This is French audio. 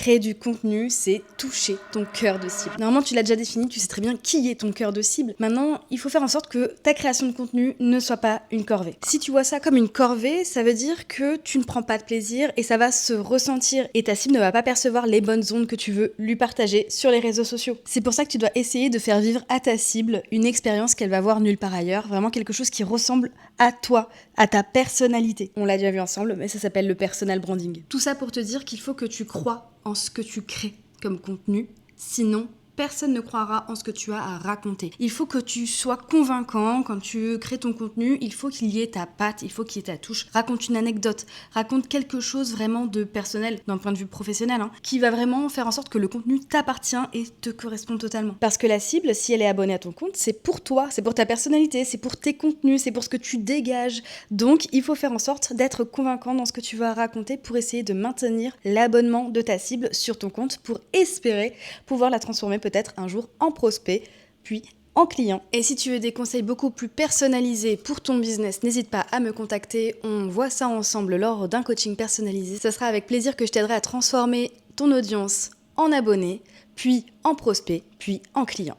créer du contenu, c'est toucher ton cœur de cible. Normalement, tu l'as déjà défini, tu sais très bien qui est ton cœur de cible. Maintenant, il faut faire en sorte que ta création de contenu ne soit pas une corvée. Si tu vois ça comme une corvée, ça veut dire que tu ne prends pas de plaisir et ça va se ressentir et ta cible ne va pas percevoir les bonnes ondes que tu veux lui partager sur les réseaux sociaux. C'est pour ça que tu dois essayer de faire vivre à ta cible une expérience qu'elle va voir nulle part ailleurs, vraiment quelque chose qui ressemble à toi, à ta personnalité. On l'a déjà vu ensemble, mais ça s'appelle le personal branding. Tout ça pour te dire qu'il faut que tu crois en ce que tu crées comme contenu, sinon personne ne croira en ce que tu as à raconter. Il faut que tu sois convaincant quand tu crées ton contenu, il faut qu'il y ait ta patte, il faut qu'il y ait ta touche. Raconte une anecdote, raconte quelque chose vraiment de personnel, d'un point de vue professionnel, qui va vraiment faire en sorte que le contenu t'appartient et te correspond totalement. Parce que la cible, si elle est abonnée à ton compte, c'est pour toi, c'est pour ta personnalité, c'est pour tes contenus, c'est pour ce que tu dégages. Donc, il faut faire en sorte d'être convaincant dans ce que tu vas raconter pour essayer de maintenir l'abonnement de ta cible sur ton compte pour espérer pouvoir la transformer peut-être un jour en prospect, puis en client. Et si tu veux des conseils beaucoup plus personnalisés pour ton business, n'hésite pas à me contacter. On voit ça ensemble lors d'un coaching personnalisé. Ce sera avec plaisir que je t'aiderai à transformer ton audience en abonné, puis en prospect, puis en client.